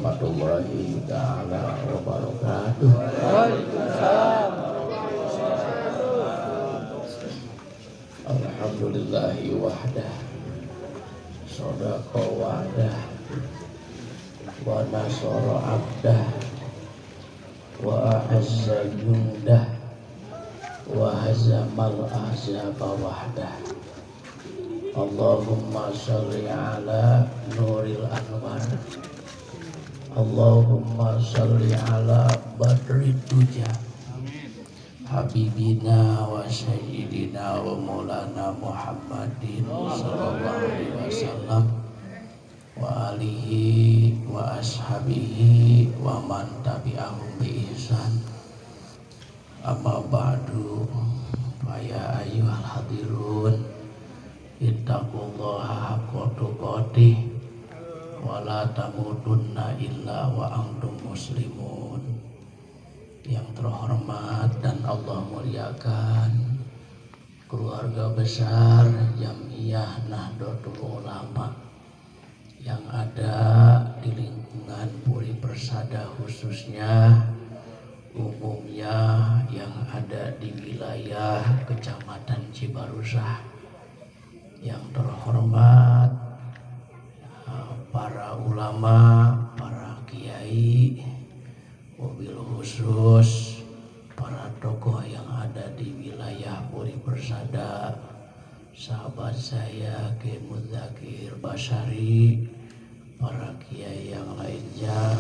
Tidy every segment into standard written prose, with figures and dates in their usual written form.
warahmatullahi ta'ala wabarakatuh. Waalaikumsalam. Alhamdulillahi wahdah, sodako wadah, wa nasoro abdah, wa a'azza jundah, wa hazamal ahzaba wahdah. Allahumma sholli ala nuril anwar, Allahumma sholli ala badri duja, habibina wa sayyidina wa maulana Muhammadin sallallahu alaihi wasallam wa alihi wa ashabihi wa man tabi'ahum bi ihsan. Amma ba'du, fa ya ayyuhal hadirun, ittaqullaha haqqa tuqatih wa la tamutunna illa wa antum muslimun. Yang terhormat dan Allah muliakan keluarga besar Jam'iyah Nahdlatul Ulama yang ada di lingkungan Puri Persada, khususnya umumnya yang ada di wilayah Kecamatan Cibarusah. Yang terhormat para ulama, para kiai, mobil khusus para tokoh yang ada di wilayah Puri Persada, sahabat saya Kiai Mudzakkir Basyari, para kiai yang lainnya,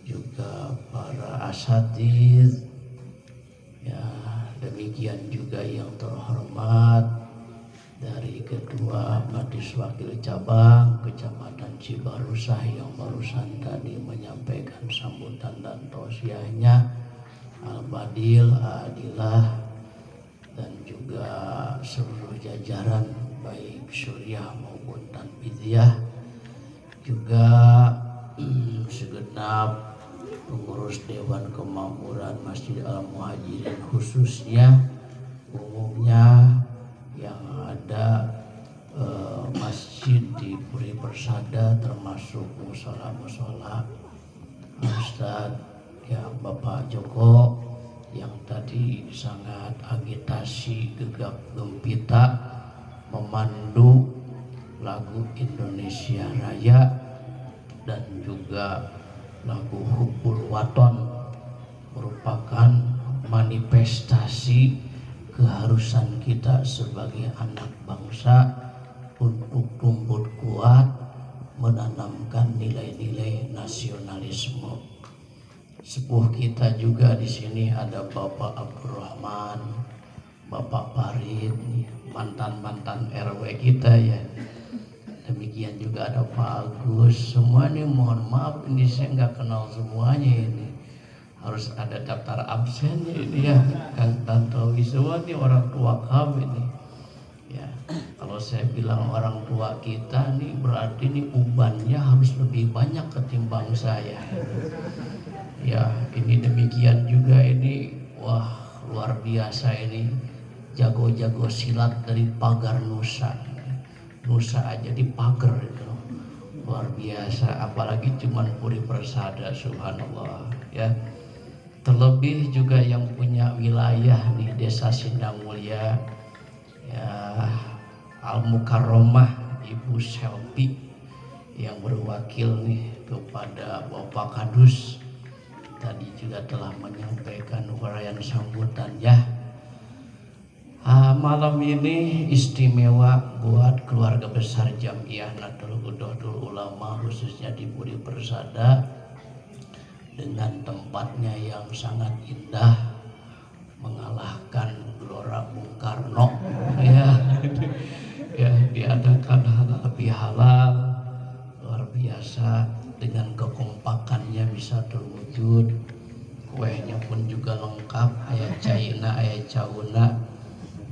juga para asatiz, ya demikian juga yang terhormat dari Ketua Majelis Wakil Cabang Kecamatan Cibarusah yang barusan tadi menyampaikan sambutan dan tausiahnya, Al-Badil, Adilah, dan juga seluruh jajaran baik Suriah maupun Tanbidiyah, juga segenap pengurus Dewan Kemakmuran Masjid Al-Muhajirin, khususnya umumnya yang ada masjid di Puri Persada, termasuk musola-musola, Ustadz ya Bapak Joko yang tadi sangat agitasi gegap gempita memandu lagu Indonesia Raya dan juga lagu Hubbul Waton, merupakan manifestasi keharusan kita sebagai anak bangsa untuk tumbuh kuat menanamkan nilai-nilai nasionalisme. Sepuh kita juga di sini ada Bapak Abdurrahman, Bapak Farid, mantan-mantan RW kita ya. Demikian juga ada Pak Agus. Semua ini mohon maaf, ini saya nggak kenal semuanya ini. Harus ada daftar absennya ini ya, Kang Tantowi. Semua ini orang tua kami nih. Ya, kalau saya bilang orang tua kita nih berarti nih ubannya harus lebih banyak ketimbang saya. Ya, ini demikian juga ini, wah luar biasa ini, jago-jago silat dari Pagar Nusa. Nusa aja dipagar itu, luar biasa. Apalagi cuman Puri Persada, subhanallah ya. Terlebih juga yang punya wilayah nih Desa Sindang Mulia ya, Al Mukarromah Ibu Selvi yang berwakil nih kepada Bapak Kadus tadi juga telah menyampaikan uraian sambutan ya. Malam ini istimewa buat keluarga besar Jam'iyah Nahdlatul Ulama, khususnya di Puri Persada, dengan tempatnya yang sangat indah, mengalahkan Gelora Bung Karno ya, ya diadakan halal bihalal, luar biasa, dengan kekompakannya bisa terwujud. Kuenya pun juga lengkap, aya caina, aya cauna,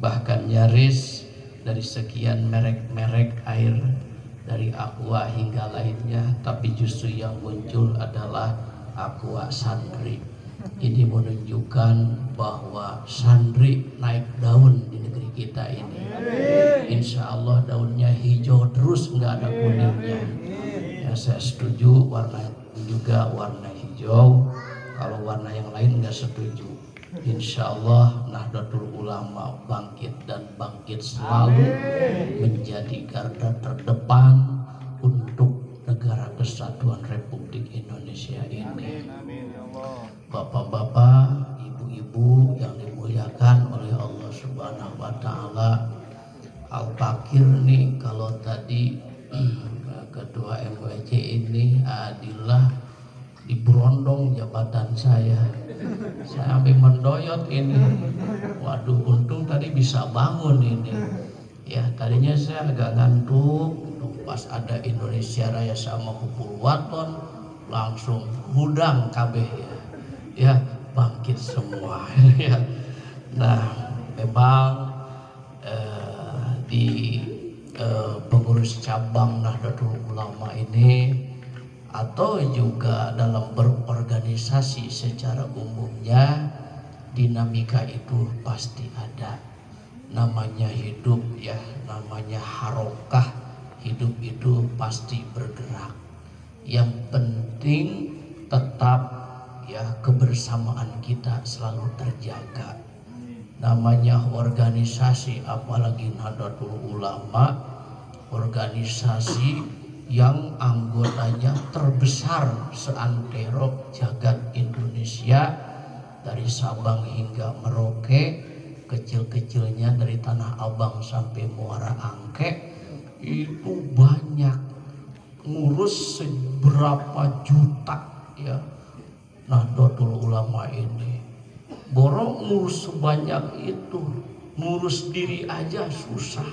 bahkan nyaris dari sekian merek-merek air dari Aqua hingga lainnya, tapi justru yang muncul adalah Aqua Santri. Ini menunjukkan bahwa Santri naik daun di negeri kita ini. Insya Allah daunnya hijau terus, nggak ada kuningnya. Ya, saya setuju warna juga warna hijau. Kalau warna yang lain nggak setuju. Insya Allah Nahdlatul Ulama bangkit dan bangkit selalu menjadi garda terdepan untuk negara kesatuan Republik Indonesia ini. Bapak-bapak, ibu-ibu yang dimuliakan oleh Allah Subhanahu wa Ta'ala, Al-Fakir nih kalau tadi ketua MWC ini adalah diberondong jabatan saya sampai mendoyot ini. Waduh, untung tadi bisa bangun ini. Ya, tadinya saya agak ngantuk. Pas ada Indonesia Raya sama Kupul Waton, langsung hudang kabeh ya. Ya, bangkit semua. Ya. Nah, memang di pengurus cabang Nahdlatul Ulama ini atau juga dalam berorganisasi secara umumnya, dinamika itu pasti ada. Namanya hidup ya, namanya harokah, hidup itu pasti bergerak. Yang penting tetap ya kebersamaan kita selalu terjaga. Namanya organisasi, apalagi Nahdlatul Ulama, organisasi yang anggotanya terbesar seantero jagat Indonesia, dari Sabang hingga Merauke, kecil-kecilnya dari Tanah Abang sampai Muara Angke, itu banyak, ngurus seberapa juta ya Nahdlatul Ulama ini. Borong ngurus sebanyak itu, ngurus diri aja susah.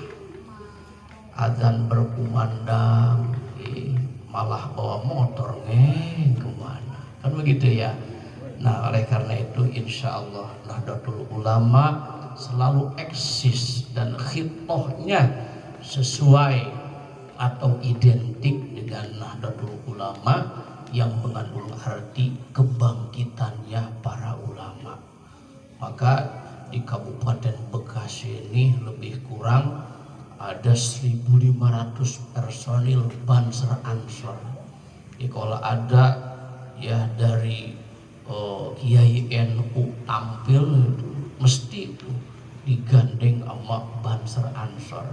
Adzan berkumandang, malah bawa motor kemana, kan begitu ya. Nah, oleh karena itu insya Allah Nahdlatul Ulama selalu eksis dan khitohnya sesuai atau identik dengan Nahdlatul Ulama yang mengandung arti kebangkitannya para ulama. Maka di Kabupaten Bekasi ini lebih kurang ada 1.500 personil Banser Ansor. Jadi kalau ada ya dari Kiai NU tampil itu mesti itu digandeng sama Banser Ansor.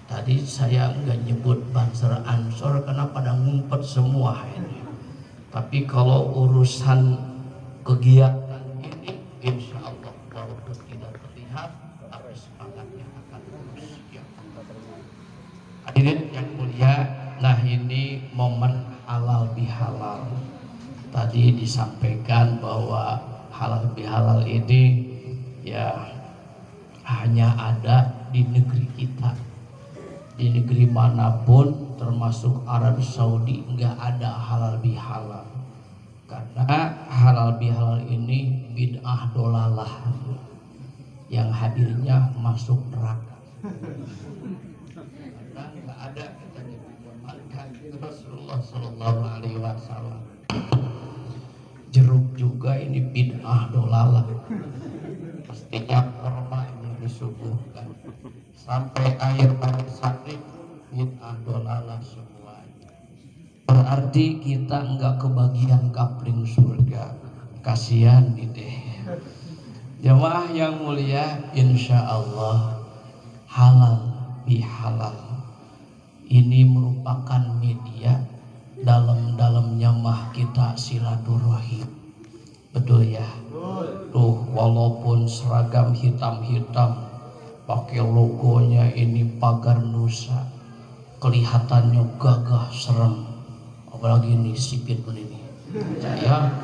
Tadi saya nggak nyebut Banser Ansor karena pada ngumpet semua ini. Tapi kalau urusan kegiatan ini insya Allah walaupun tidak terlihat, tapi semangatnya akan terus ya. Hadirin yang mulia, nah ini momen halal bihalal. Tadi disampaikan bahwa halal bihalal ini ya hanya ada di negeri kita. Di negeri manapun termasuk Arab Saudi nggak ada halal bihalal. Karena halal bihalal ini bid'ah dolalah yang hadirnya masuk neraka. Nggak ada katanya Rasulullah Sallallahu Alaihi Wasallam. Jeruk juga ini bid'ah dolalah. Pastinya korma ini disuguhkan. Sampai air bani sakit bid'ah dolalah semuanya. Berarti kita enggak kebagian kapling surga. Kasihan nih deh. Jemaah yang mulia, insya Allah halal bihalal ini merupakan media dalam-dalamnya mah kita silaturahim. Betul ya? Tuh, walaupun seragam hitam-hitam, pakai logonya ini Pagar Nusa, kelihatannya gagah serem. Apalagi ini sipit ini. Saya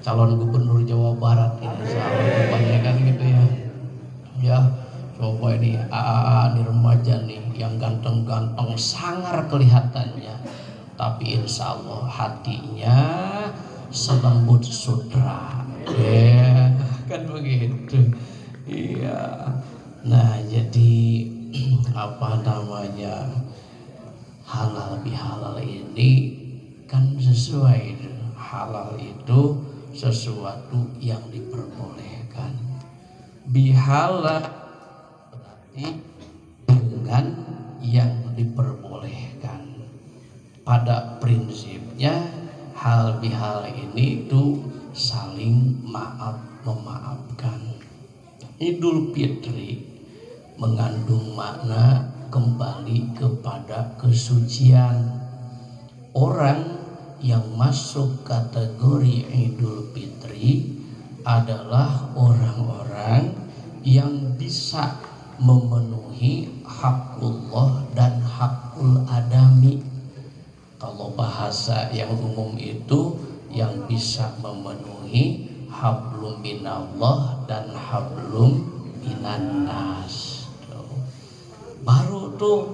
calon gubernur Jawa Barat ini, kebanyakan gitu ya. Ya, coba ini AA nih remaja nih yang ganteng-ganteng sangar kelihatannya, tapi insya Allah hatinya selembut sutra. Ya, kan begitu. Iya. Nah, jadi apa namanya, halal bihalal ini kan sesuai. Halal itu sesuatu yang diperbolehkan. Bihalal berarti dengan yang diperbolehkan. pada prinsipnya hal bihal ini itu saling maaf memaafkan. Idul Fitri mengandung makna kembali kepada kesucian. Orang yang masuk kategori Idul Fitri adalah orang-orang yang bisa memenuhi hakullah dan hakul adami. Kalau bahasa yang umum itu yang bisa memenuhi hablum minallah dan hablum minannas. Baru tuh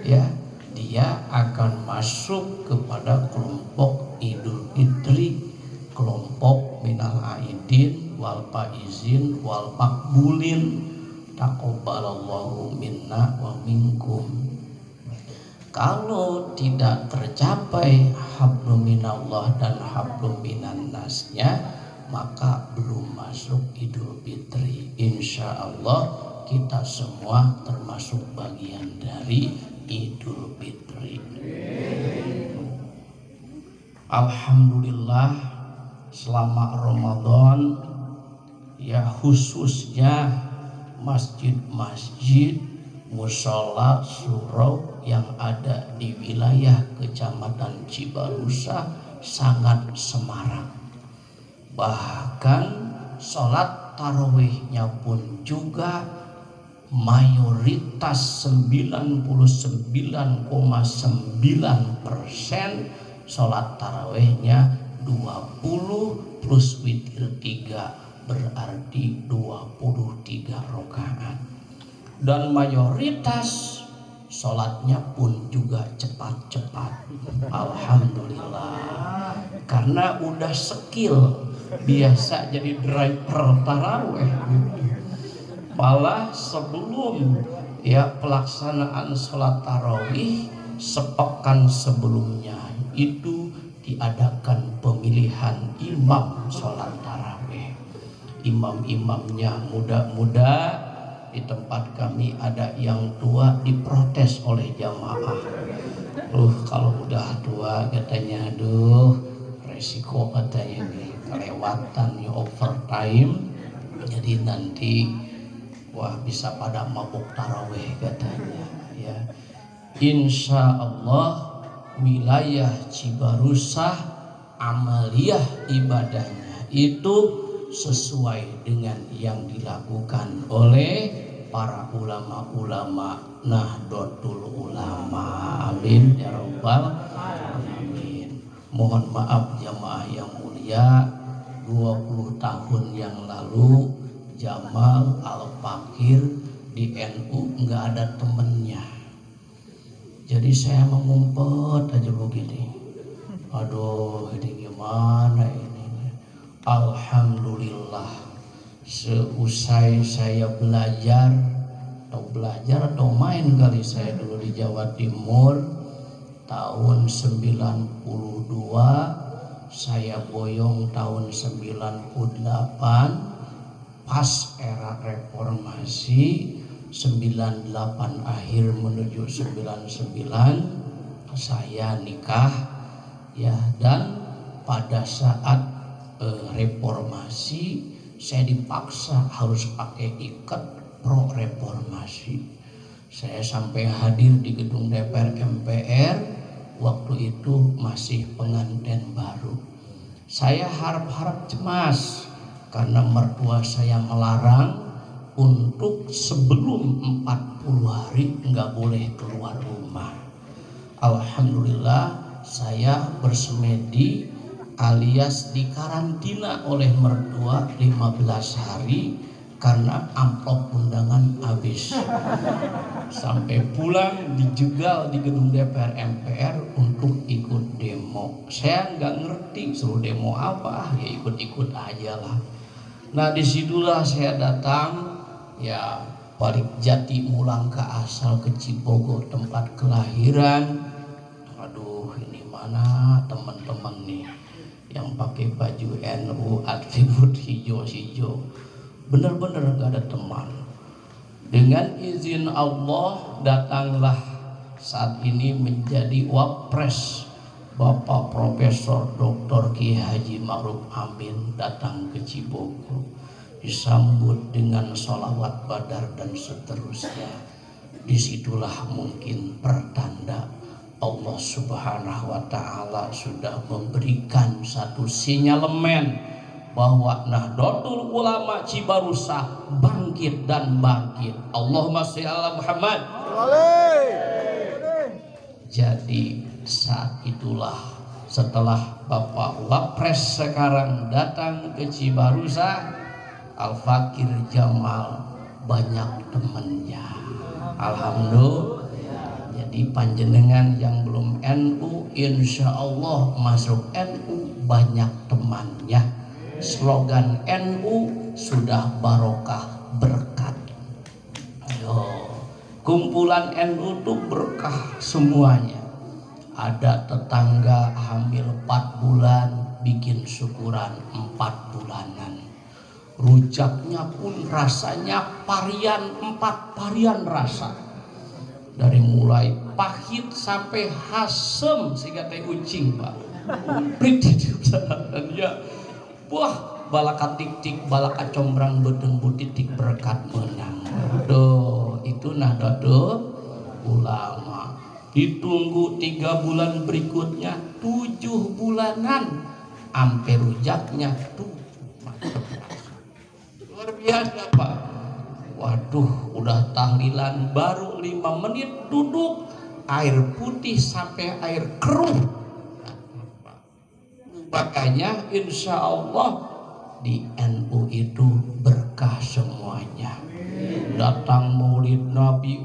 ya dia akan masuk kepada kelompok Idul Fitri, kelompok minal aidin wal faizin wal makbulin, taqabbalallahu minna wa minkum. Kalau tidak tercapai hablum minallah dan hablum minannasnya, maka belum masuk Idul Fitri. Insya Allah kita semua termasuk bagian dari Idul Fitri. Alhamdulillah selama Ramadan ya khususnya masjid-masjid, musola, surau yang ada di wilayah Kecamatan Cibarusah sangat semarak. Bahkan sholat tarawihnya pun juga mayoritas 99,9% sholat tarawihnya 20 plus witir 3 berarti 23 rakaat. Dan mayoritas sholatnya pun juga cepat-cepat. Alhamdulillah, karena udah skill biasa jadi driver taraweh gitu. Malah sebelum ya pelaksanaan sholat tarawih sepekan sebelumnya itu diadakan pemilihan imam sholat tarawih. Imam-imamnya muda-muda. Di tempat kami ada yang tua diprotes oleh jamaah. Kalau udah tua katanya, resiko katanya nih kelewatan ya overtime. Jadi nanti bisa pada mabuk tarawih katanya ya. Insya Allah wilayah Cibarusah amaliyah ibadahnya itu sesuai dengan yang dilakukan oleh para ulama-ulama Nahdlatul Ulama. Amin ya rabbal alamin. Mohon maaf jamaah yang mulia, 20 tahun yang lalu Jamal Al-Fakir di NU nggak ada temennya. Jadi saya mengumpet aja begini. Aduh, ini gimana ini? Alhamdulillah, seusai saya belajar atau main kali saya dulu di Jawa Timur tahun 92, saya boyong tahun 98, pas era reformasi 98 akhir menuju 99 saya nikah ya. Dan pada saat reformasi saya dipaksa harus pakai ikat pro reformasi. Saya sampai hadir di gedung DPR MPR, waktu itu masih pengantin baru. Saya harap-harap cemas karena mertua saya melarang untuk sebelum 40 hari nggak boleh keluar rumah. Alhamdulillah saya bersemedi alias dikarantina oleh mertua 15 hari karena amplop undangan habis. Sampai pulang dijegal di gedung DPR MPR untuk ikut demo. Saya nggak ngerti suruh demo apa, ya ikut-ikut aja lah. Nah disitulah saya datang ya balik jati mulang ke asal ke Cibogo tempat kelahiran. Aduh ini mana teman-teman nih yang pakai baju NU atribut hijau-hijau, benar-benar gak ada teman. Dengan izin Allah datanglah saat ini menjadi wapres Bapak Profesor Dr. Ki Haji Ma'ruf Amin datang ke Ciboko, disambut dengan sholawat badar dan seterusnya. Disitulah mungkin pertanda Allah Subhanahu wa Ta'ala sudah memberikan satu sinyalemen bahwa Nahdlatul Ulama Cibarusah bangkit dan bangkit. Allahumma sholli ala Muhammad. Jadi saat itulah setelah Bapak Wapres sekarang datang ke Cibarusah, Al-Fakir Jamal banyak temannya. Alhamdulillah. Jadi panjenengan yang belum NU, insya Allah masuk NU banyak temannya. Slogan NU sudah barokah berkat. Kumpulan NU itu berkah semuanya. Ada tetangga hamil 4 bulan bikin syukuran 4 bulanan. Rujaknya pun rasanya varian 4 varian rasa. Dari mulai pahit sampai asem sehingga teh ucing, Pak. Ya, wah, balaka tik-tik, balaka combrang bedeng butitik berkat menang. Doh, itu Nahdlatul Ulama. Ditunggu 3 bulan berikutnya 7 bulanan ampe rujaknya tuh. Luar biasa, Pak. Waduh, udah tahlilan baru 5 menit duduk air putih sampai air keruh. Makanya insya Allah di NU itu berkah semuanya. Datang Maulid Nabi,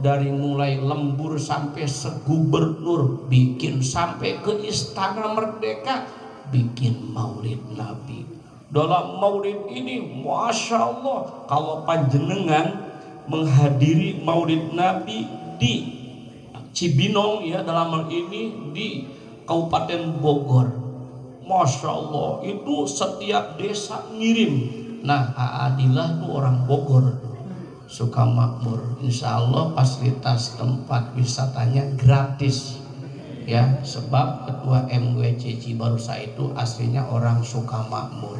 dari mulai lembur sampai segubernur, bikin sampai ke Istana Merdeka, bikin Maulid Nabi. Dalam maulid ini, Masya Allah, kalau panjenengan menghadiri maulid Nabi di Cibinong, ya dalam hal ini di Kabupaten Bogor, Masya Allah, itu setiap desa ngirim. Nah, Aadilah itu orang Bogor, suka makmur. Insya Allah fasilitas tempat wisatanya gratis. Ya, sebab ketua MWC Cibarusah itu aslinya orang Sukamakmur.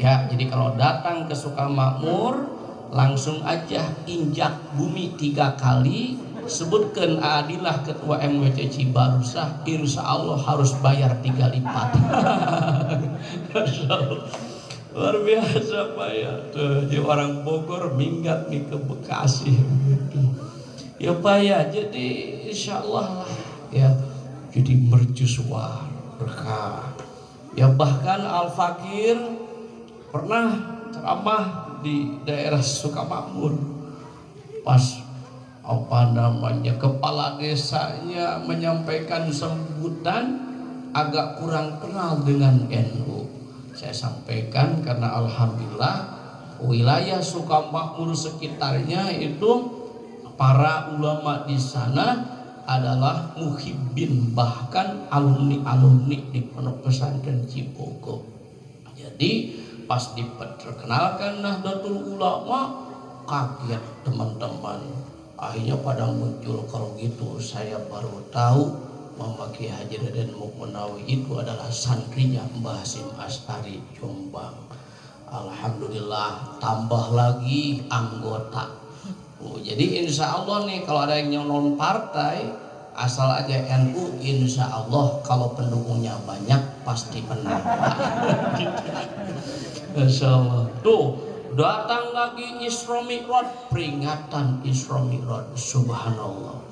Ya, jadi kalau datang ke Sukamakmur langsung aja injak bumi 3 kali, sebutkan Adilah ketua MWC Cibarusah, insya Allah harus bayar 3 lipat. Luar biasa, Pak ya. Tuh, jadi orang Bogor minggat nih ke Bekasi gitu. Ya Pak ya, jadi insya Allah lah ya. Jadi mercusuar berkah. Ya bahkan Al-Fakir pernah ceramah di daerah Sukamakmur. Pas kepala desanya menyampaikan sambutan, agak kurang kenal dengan NU. Saya sampaikan karena alhamdulillah wilayah Sukamakmur sekitarnya itu para ulama di sana adalah muhibbin, bahkan alumni di Pondok Pesantren Ciboko. Jadi pas diperkenalkan Nahdlatul Ulama, kaget teman-teman. Akhirnya pada muncul, kalau gitu saya baru tahu Muhammad Kiai Haji Raden Mukmenawi itu adalah santrinya Mbah Hasyim Asy'ari Jombang. Alhamdulillah tambah lagi anggota. Jadi insya Allah nih kalau ada yang non partai asal aja NU, insya Allah kalau pendukungnya banyak pasti menang. Insya Allah. Tuh datang lagi Isra Mi'raj, peringatan Isra Mi'raj, subhanallah.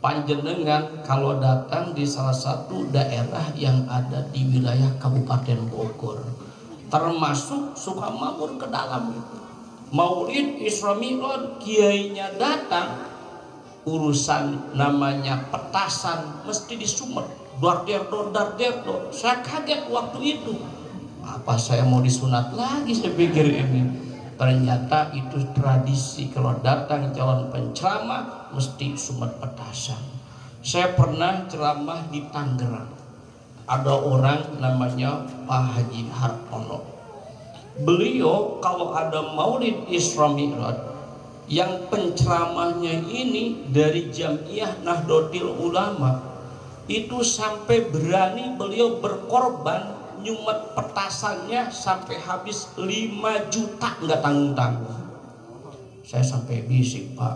Panjenengan kalau datang di salah satu daerah yang ada di wilayah Kabupaten Bogor, termasuk Sukamakmur ke dalam itu, Maulid Isra Mi'raj, kiainya datang, urusan namanya petasan mesti disumet, darderdo. Saya kaget waktu itu, apa saya mau disunat lagi, saya pikir ini. Ternyata itu tradisi, kalau datang calon penceramah mesti sumet petasan. Saya pernah ceramah di Tangerang, ada orang namanya Pak Haji Hartono. Beliau kalau ada Maulid Isra Mi'raj, yang penceramahnya ini dari Jamiah Nahdlatul Ulama, itu sampai berani beliau berkorban nyumet petasannya sampai habis 5 juta nggak tanggung-tanggung. Saya sampai bisik, Pak,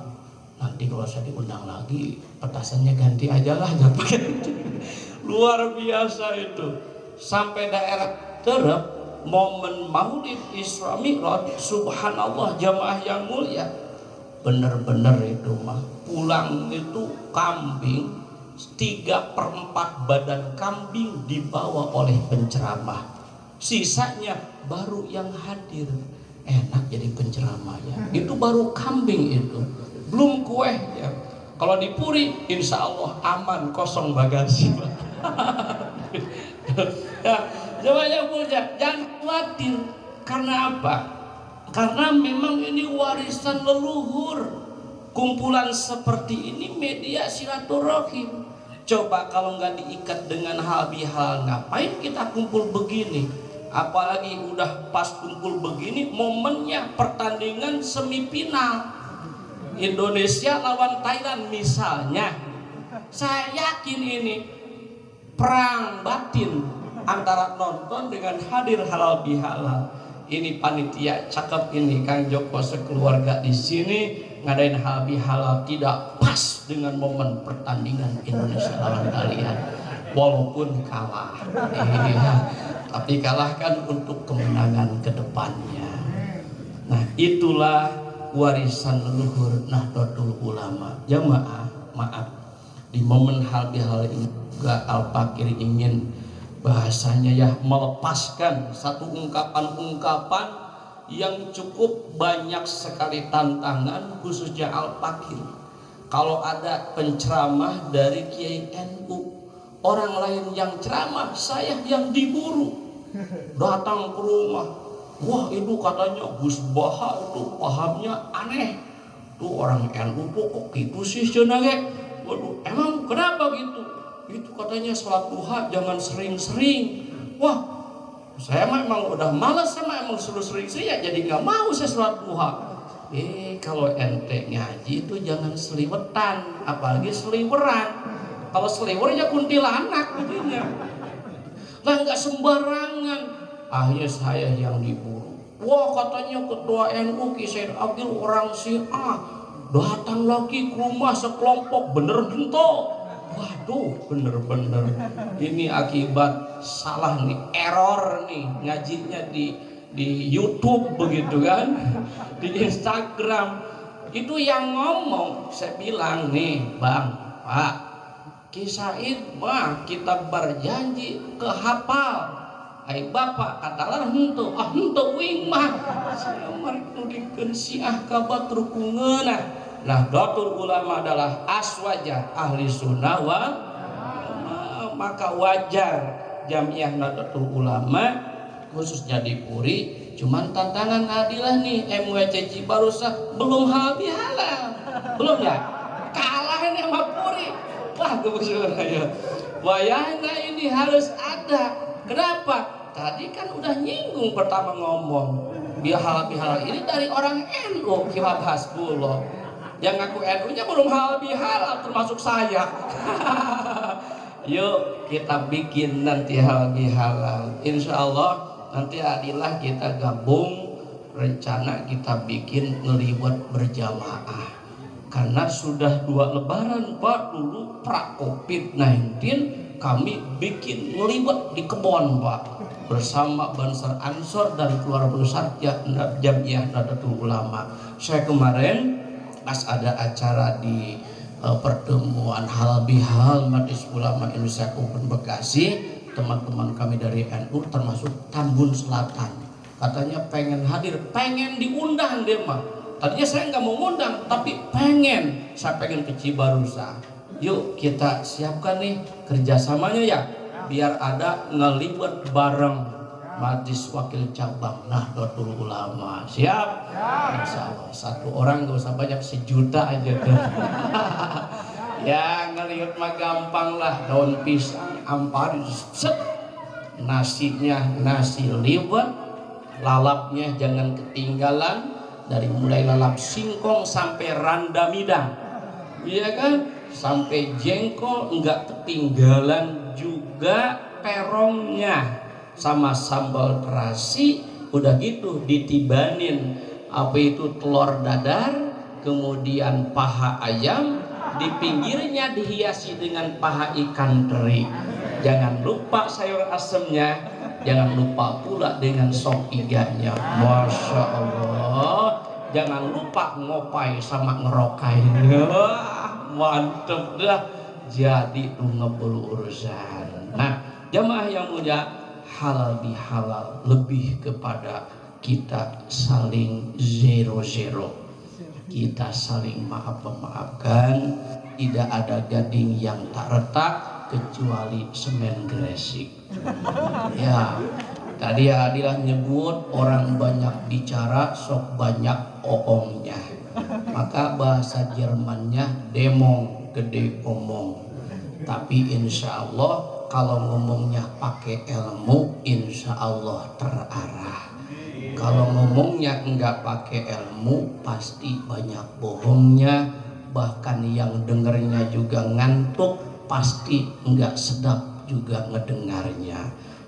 nanti kalau saya diundang lagi petasannya ganti aja lah, jangan pakai. Luar biasa itu. Sampai daerah Terep, momen Maulid Isra Mi'raj, subhanallah jamaah yang mulia, bener-bener itu mah pulang itu kambing 3/4 badan kambing dibawa oleh penceramah, sisanya baru yang hadir. Enak jadi penceramahnya, itu baru kambing itu, belum kue ya. Kalau di Puri insya Allah aman, kosong bagasi. Ya, coba yang mulia, jangan khawatir. Karena apa? Karena memang ini warisan leluhur. Kumpulan seperti ini media silaturahim. Coba kalau nggak diikat dengan hal bihalal, ngapain kita kumpul begini? Apalagi udah pas kumpul begini, momennya pertandingan semifinal Indonesia lawan Thailand misalnya. Saya yakin ini perang batin antara nonton dengan hadir halal bihalal. Ini panitia cakep ini, Kang Joko sekeluarga di sini ngadain halal bihalal tidak pas dengan momen pertandingan Indonesia lawan kalian. Walaupun kalah, tapi kalah kan untuk kemenangan kedepannya. Nah, itulah warisan leluhur Nahdlatul Ulama. Jamaah, maaf, di momen hal bihal ini juga Al-Fakir ingin bahasanya ya melepaskan satu ungkapan-ungkapan yang cukup banyak sekali tantangan, khususnya Al-Fakir. Kalau ada penceramah dari Kiai NU, orang lain yang ceramah, saya yang diburu datang ke rumah. Wah, itu katanya Gus Baha itu pahamnya aneh. Tuh orang NU tuh kok gitu sih cenah. Waduh, emang kenapa gitu? Itu katanya sholat duha jangan sering-sering. Wah, saya memang udah malas sama emang suruh sering-sering ya, jadi nggak mau saya sholat duha. Kalau ente ngaji itu jangan seliwetan, apalagi seliweran. Kalau seliwer ya kuntilanak begini. Lah nggak sembarangan. Akhirnya saya yang diburu. Wah, katanya ketua NU Ki Said Agil orang Syiah datang lagi ke rumah sekelompok, bener hento. Waduh, bener-bener ini akibat salah nih, error nih ngajinya di YouTube begitu kan, di Instagram. Itu yang ngomong, saya bilang nih, Bang, Pak, Ki Said mah kita berjanji kehafal. Hai Bapak katalah henteu, henteu wing mah. Saya mari nudikeun Syiah ka batrukungeunna. Nahdlatul Ulama adalah aswaja ahli sunnah wal jamaah, maka wajar Jamiah Nahdlatul Ulama khususnya di Puri. Cuman tantangan adilah nih, MWC Cibarusah belum halal bihalal, belum ya, kalah nih sama Puri. Wah, kebetulan ya, wayahna ini harus ada. Kenapa? Tadi kan udah nyinggung pertama ngomong bihalal ini dari orang NU, Ki Hasbullah. Yang ngaku NU-nya belum halal bihalal, termasuk saya. Yuk kita bikin nanti halal bihalal. Insya Allah nanti adilah kita gabung, rencana kita bikin ngeliwat berjamaah. Karena sudah 2 lebaran Pak, dulu pra COVID-19 kami bikin ngeliwat di kebon Pak, bersama Bansar Ansor dan keluarga besar Jamiah Nahdlatul Ulama. Saya kemarin pas ada acara di pertemuan halal bihal Majelis Ulama Indonesia Kabupaten Bekasi, teman-teman kami dari NU termasuk Tambun Selatan katanya pengen hadir, pengen diundang dia mah. Tadinya saya nggak mau ngundang, tapi saya pengen ke Cibarusah. Yuk kita siapkan nih kerjasamanya ya, biar ada ngelibat bareng Majelis Wakil Cabang Nahdlatul Ulama. Siap? Insya Allah. 1 orang gak usah banyak, 1 juta aja tuh. Ya ngelihat mah gampang lah, daun pisang, ampari, set. Nasinya nasi liwet, lalapnya jangan ketinggalan, dari mulai lalap singkong sampai randa midang. Iya kan? sampai jengkol nggak ketinggalan juga terongnya sama sambal terasi. Udah gitu ditibanin apa itu telur dadar, kemudian paha ayam, di pinggirnya dihiasi dengan paha ikan teri. Jangan lupa sayur asemnya, jangan lupa pula dengan sop iganya. Masya Allah. Jangan lupa ngopai sama ngerokai. Mantep dah. Jadi tuh ngebelu urusan. Nah, jamaah yang mulia, halal bihalal lebih kepada kita saling zero. Kita saling maaf-memaafkan. Tidak ada gading yang tak retak kecuali semen gresik. Ya, tadi Adilah nyebut orang banyak bicara sok banyak oongnya. Maka bahasa Jermannya demong, gede omong. Tapi insya Allah kalau ngomongnya pakai ilmu, insya Allah terarah. Kalau ngomongnya enggak pakai ilmu, pasti banyak bohongnya. Bahkan yang dengernya juga ngantuk, pasti enggak sedap juga ngedengarnya.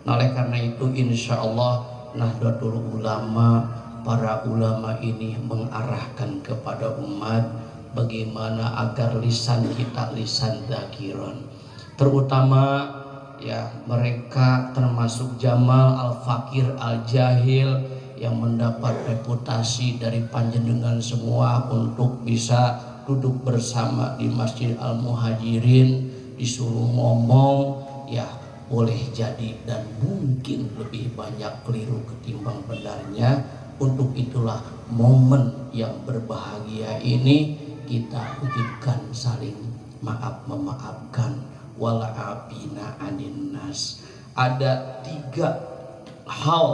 Nah, oleh karena itu insya Allah Nahdlatul Ulama, para ulama ini mengarahkan kepada umat bagaimana agar lisan kita lisan dzakiron. Terutama ya mereka termasuk Jamal Al-Fakir Al-Jahil yang mendapat reputasi dari panjenengan semua untuk bisa duduk bersama di Masjid Al-Muhajirin, disuruh ngomong ya boleh jadi dan mungkin lebih banyak keliru ketimbang benarnya. Untuk itulah momen yang berbahagia ini kita wujudkan saling maaf memaafkan. Wala'afina anin nas. Ada 3 hal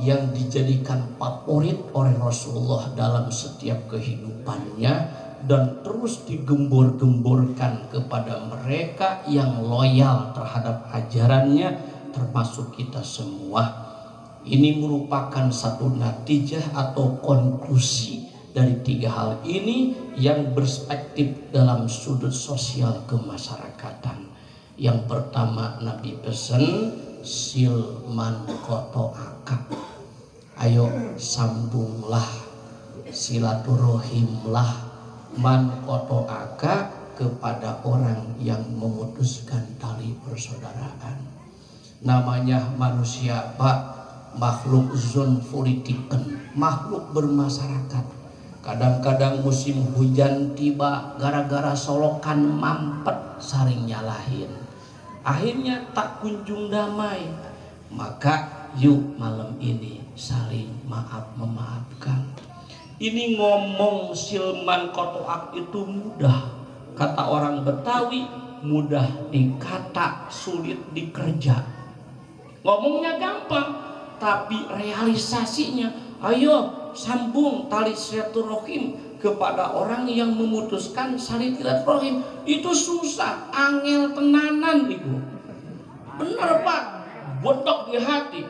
yang dijadikan favorit oleh Rasulullah dalam setiap kehidupannya dan terus digembor-gemborkan kepada mereka yang loyal terhadap ajarannya, termasuk kita semua. Ini merupakan satu natijah atau konklusi dari 3 hal ini yang berspektif dalam sudut sosial kemasyarakatan. Yang pertama, Nabi pesan silman koto akad. Ayo sambunglah, silaturahimlah, man koto akad kepada orang yang memutuskan tali persaudaraan. Namanya manusia Pak, makhluk zonfuritiken, makhluk bermasyarakat. Kadang-kadang musim hujan tiba, gara-gara solokan mampet saring nyalahin. Akhirnya tak kunjung damai. Maka yuk malam ini saling maaf memaafkan. Ini ngomong silman kotoak itu mudah. Kata orang Betawi, mudah dikata, sulit dikerja. Ngomongnya gampang, tapi realisasinya, ayo sambung tali silaturahim kepada orang yang memutuskan saling silaturahim. Itu susah, angel tenanan itu. Bener Pak, botok di hati.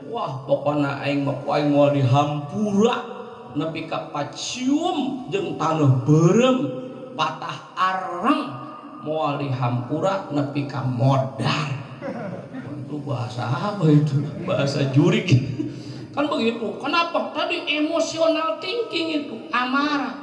Wah, pokoknya aing mau dihampura nepi ka pacium jeung taneuh beureum patah areng moal dihampura nepi ka modar. Itu bahasa apa itu? Bahasa jurik. Kan begitu. Kenapa? Tadi emosional thinking itu, amarah.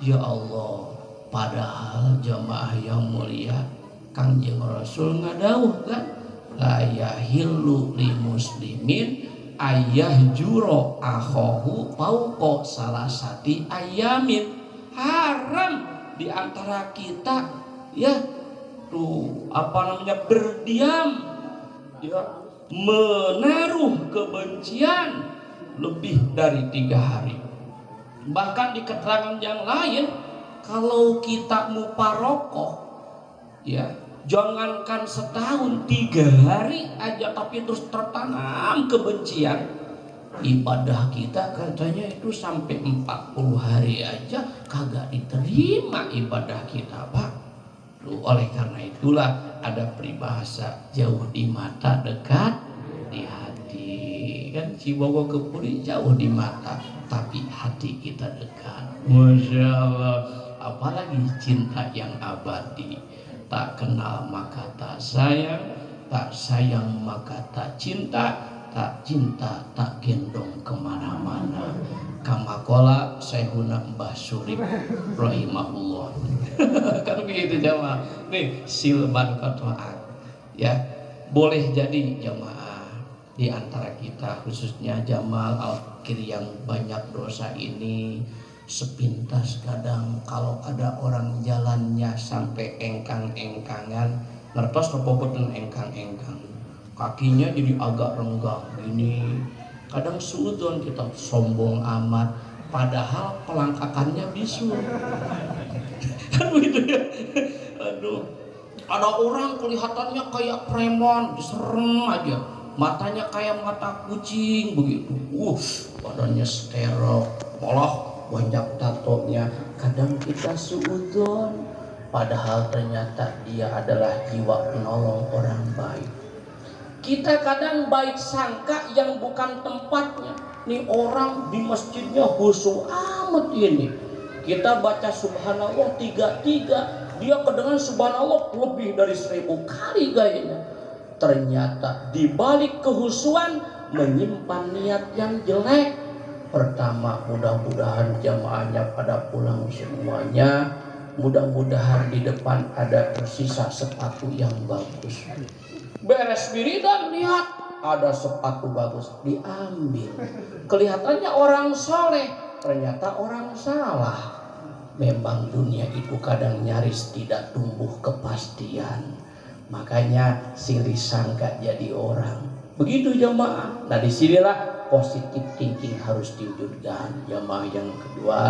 Ya Allah, padahal jamaah yang mulia, Kangjeng Rasul ngadawuh kan, la yahillu li muslimin ayah juro akhohu pauko salasati ayamin. Haram di antara kita ya tuh berdiam ya menaruh kebencian lebih dari 3 hari. Bahkan di keterangan yang lain, kalau kita muparokoh ya jangankan setahun, 3 hari aja tapi terus tertanam kebencian, ibadah kita katanya itu sampai 40 hari aja kagak diterima ibadah kita Pak. Oleh karena itulah ada peribahasa jauh di mata dekat di hati. Kan Cibogo Kepuri jauh di mata tapi hati kita dekat. Masya Allah. apalagi cinta yang abadi. Tak kenal maka tak sayang, tak sayang maka tak cinta, tak cinta tak gendong kemana-mana. Kamakola Syekhuna Mbah Surip rahimahullah. Kan begitu jamaah. Nih silban qato'at. Ya, boleh jadi jamaah di antara kita khususnya Jamal Al-Kir yang banyak dosa ini, sepintas kadang kalau ada orang jalannya sampai engkang-engkangan, ngertos kepopotan engkang-engkang, kakinya jadi agak renggang ini, kadang suudon kita sombong amat, padahal pelangkakannya bisu. Kan begitu ya. Aduh, ada orang kelihatannya kayak preman, serem aja, matanya kayak mata kucing begitu, badannya steril, malah banyak tatonya. Kadang kita suudzon, padahal ternyata dia adalah jiwa penolong orang baik. Kita kadang baik sangka yang bukan tempatnya. Nih orang di masjidnya khusyuk amat ini, kita baca subhanallah 3, dia kedengaran subhanallah lebih dari 1000 kali gayanya. Ternyata di balik kehusuan menyimpan niat yang jelek. Pertama, mudah-mudahan jamaahnya pada pulang semuanya. Mudah-mudahan di depan ada tersisa sepatu yang bagus. Beres wiridan, lihat ada sepatu bagus, diambil. Kelihatannya orang soleh, ternyata orang salah. Memang dunia itu kadang nyaris tidak tumbuh kepastian. Makanya silih sangka jadi orang. Begitu jamaah. Nah disinilah positive thinking harus diwujudkan. Jamaah yang kedua,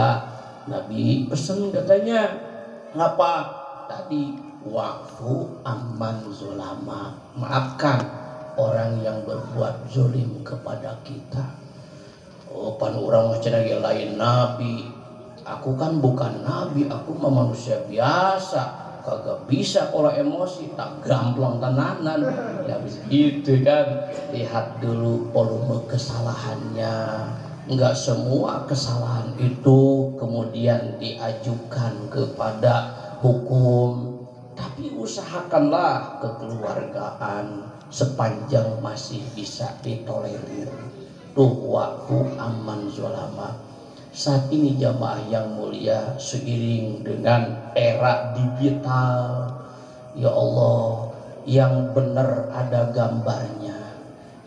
Nabi pesan katanya apa tadi, wa'fu amman zulama, maafkan orang yang berbuat zolim kepada kita. Oh pan orang macam lain Nabi, aku kan bukan Nabi, aku mah manusia biasa, kagak bisa kalau emosi tak gamplang tenanan. Ya begitu kan. Lihat dulu volume kesalahannya. Enggak semua kesalahan itu kemudian diajukan kepada hukum, tapi usahakanlah kekeluargaan sepanjang masih bisa ditolerir. Tuh wa'fu amman zolama. Saat ini jamaah yang mulia, seiring dengan era digital, ya Allah, yang benar ada gambarnya,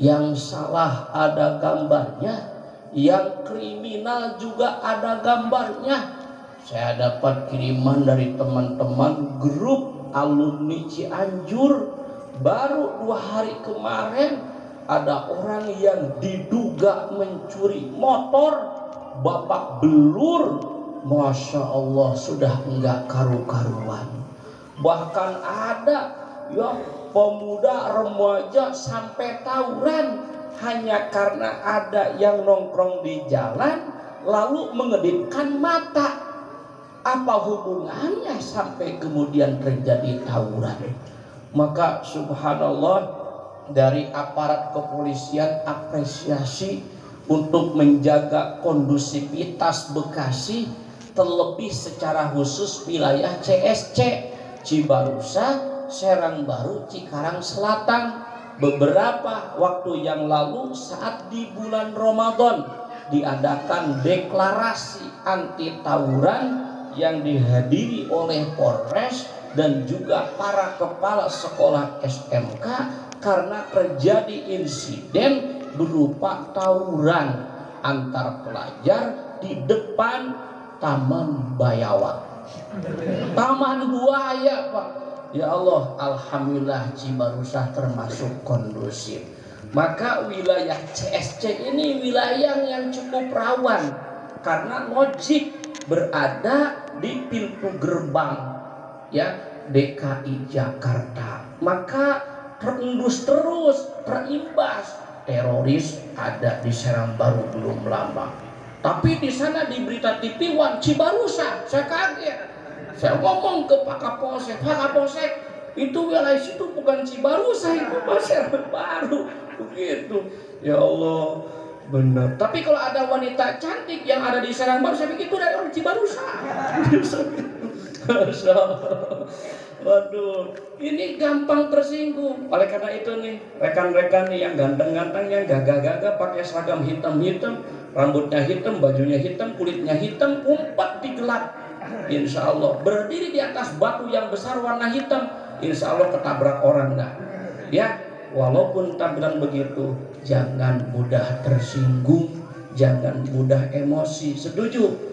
yang salah ada gambarnya, yang kriminal juga ada gambarnya. Saya dapat kiriman dari teman-teman grup alumni Cianjur, baru 2 hari kemarin ada orang yang diduga mencuri motor, babak belur, Masya Allah sudah enggak karu-karuan. Bahkan ada ya pemuda remaja sampai tawuran hanya karena ada yang nongkrong di jalan lalu mengedipkan mata. Apa hubungannya sampai kemudian terjadi tawuran? Maka subhanallah, dari aparat kepolisian apresiasi untuk menjaga kondusivitas Bekasi, terlebih secara khusus wilayah CSC, Cibarusa, Serang Baru, Cikarang Selatan. Beberapa waktu yang lalu saat di bulan Ramadan diadakan deklarasi anti tawuran yang dihadiri oleh Polres dan juga para kepala sekolah SMK karena terjadi insiden berupa tawuran antar pelajar di depan Taman Bayawak, Taman Buaya, Pak. Ya Allah, alhamdulillah Cibarusah termasuk kondusif. Maka wilayah CSC ini wilayah yang cukup rawan karena logik berada di pintu gerbang ya DKI Jakarta. Maka terendus terus, terimbas. Teroris ada di Serang Baru belum lama, tapi di sana di berita TV One Cibarusah, saya kaget. Saya ngomong ke Pak Kapolsek, Pak Kapolsek, itu wilayah situ bukan Cibarusah, itu Serang Baru, begitu. Ya Allah, benar. Tapi kalau ada wanita cantik yang ada di Serang Baru, saya pikir itu dari orang Cibarusah. Masya Allah. Waduh, ini gampang tersinggung. Oleh karena itu nih, rekan-rekan nih yang ganteng-ganteng, yang gagah-gagah pakai seragam hitam-hitam, rambutnya hitam, bajunya hitam, kulitnya hitam, umpat di gelap. Insya Allah berdiri di atas batu yang besar warna hitam, insya Allah ketabrak orang dah. Ya, walaupun tampilan begitu, jangan mudah tersinggung, jangan mudah emosi. Setuju?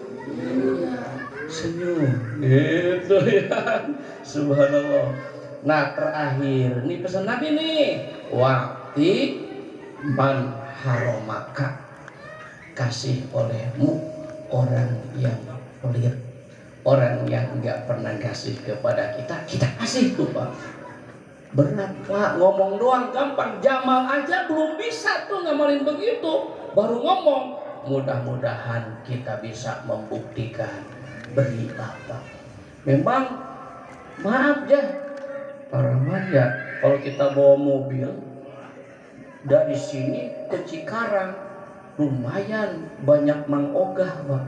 Senyum gitu ya. Subhanallah. Nah terakhir nih pesan Nabi nih, waqti man haromaka, kasih olehmu orang yang pelit, orang yang nggak pernah kasih kepada kita, kita kasih tuh Pak. Berat Pak, ngomong doang gampang, Jamal aja belum bisa tuh ngamalin begitu, baru ngomong. Mudah-mudahan kita bisa membuktikan. Beri apa? Memang maaf ya para remaja, kalau kita bawa mobil dari sini ke Cikarang lumayan banyak mangogah Pak.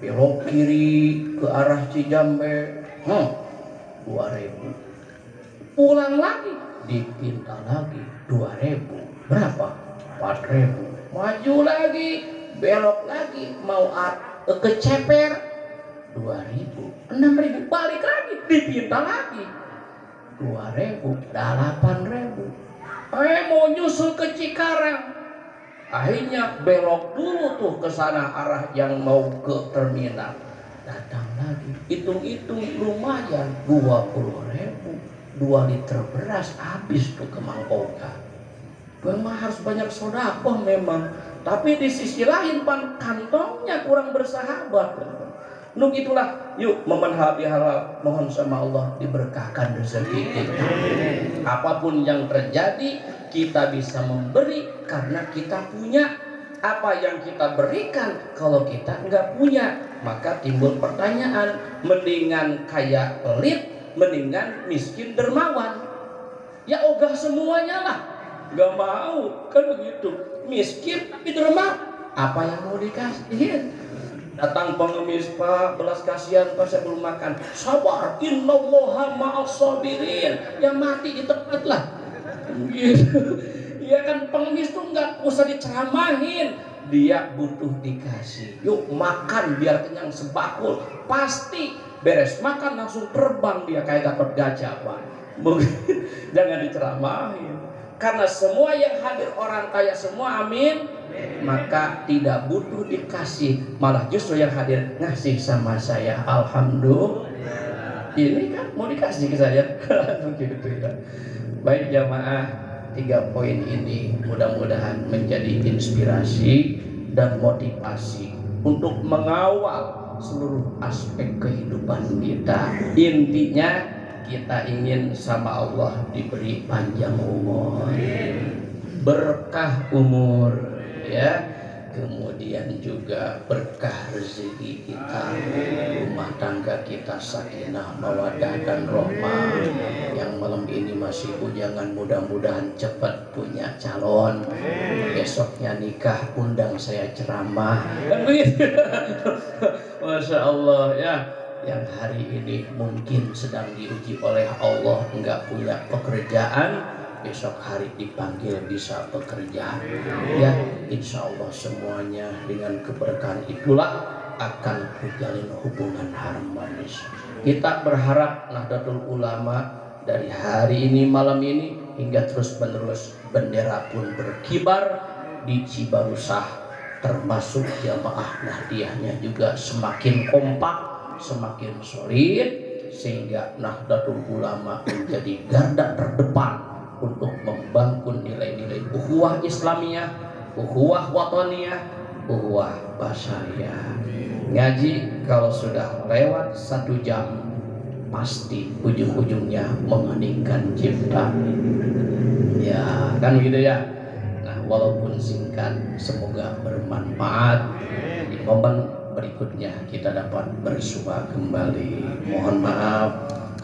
Belok kiri ke arah Cijambe 2.000, pulang lagi dipinta lagi 2.000, berapa? 4.000, maju lagi belok lagi mau ke Ceper 2.000, 6.000, balik lagi dipinta lagi 2.000, 8.000. Mau nyusul ke Cikarang, akhirnya belok dulu tuh ke sana arah yang mau ke terminal, datang lagi hitung-hitung lumayan 20.000, 2 liter beras habis tuh ke Mangkoka. Memang harus banyak sedekah memang, tapi di sisi lain kantongnya kurang bersahabat. Nuk itulah, yuk memanfaati halal, mohon sama Allah diberkahkan rezeki kita. Apapun yang terjadi, kita bisa memberi karena kita punya. Apa yang kita berikan kalau kita nggak punya, maka timbul pertanyaan, mendingan kaya pelit, mendingan miskin dermawan. Ya ogah semuanya lah, nggak mau kan begitu. Miskin tapi dermawan, apa yang mau dikasihin? Datang pengemis Pak, belas kasihan Pak, saya belum makan. Sabar, innallaha ma'as sabirin. Yang mati di tempat lah. Gitu. Ya kan pengemis tuh nggak usah diceramahin. Dia butuh dikasih. Yuk makan biar kenyang sebakul. Pasti beres makan langsung terbang dia kayak Gatot Gajah Pak. Jangan diceramahin. Karena semua yang hadir orang kaya semua, amin. Maka tidak butuh dikasih, malah justru yang hadir ngasih sama saya. Alhamdulillah. Ini kan mau dikasih ke saya. Begitu ya. Baik jamaah, 3 poin ini mudah-mudahan menjadi inspirasi dan motivasi untuk mengawal seluruh aspek kehidupan kita. Intinya kita ingin sama Allah diberi panjang umur, berkah umur, ya, kemudian juga berkah rezeki kita, rumah tangga kita sakinah, mawaddah dan rahmah. Yang malam ini masih bujangan mudah-mudahan cepat punya calon, besoknya nikah undang saya ceramah. Masya Allah ya. Yang hari ini mungkin sedang diuji oleh Allah, enggak punya pekerjaan, besok hari dipanggil bisa bekerja. Ya, insya Allah semuanya dengan keberkahan itulah akan terjalin hubungan harmonis. Kita berharap Nahdlatul Ulama dari hari ini, malam ini, hingga terus menerus bendera pun berkibar di Cibarusah, termasuk jamaah Nahdiyahnya juga semakin kompak, semakin solid, sehingga Nahdlatul Ulama menjadi garda terdepan untuk membangun nilai-nilai ukhuwah Islamiyah, ukhuwah wataniyah, ukhuwah basyariyah. Ngaji kalau sudah lewat 1 jam pasti ujung-ujungnya mengeningkan cipta. Ya kan begitu ya. Nah walaupun singkat, semoga bermanfaat. Di momen berikutnya kita dapat bersua kembali. Mohon maaf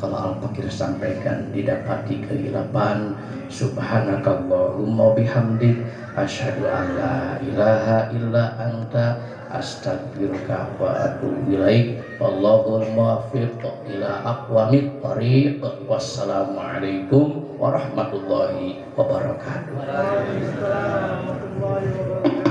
kalau Al-Fakir sampaikan didapati kehilapan. Subhanakallahumma bihamdik asyhadu an la ilaha illa anta astaghfiruka wa atubu ilaik. Wallahul muwaffiq ila aqwamit thariq. Wassalamualaikum warahmatullahi wabarakatuh.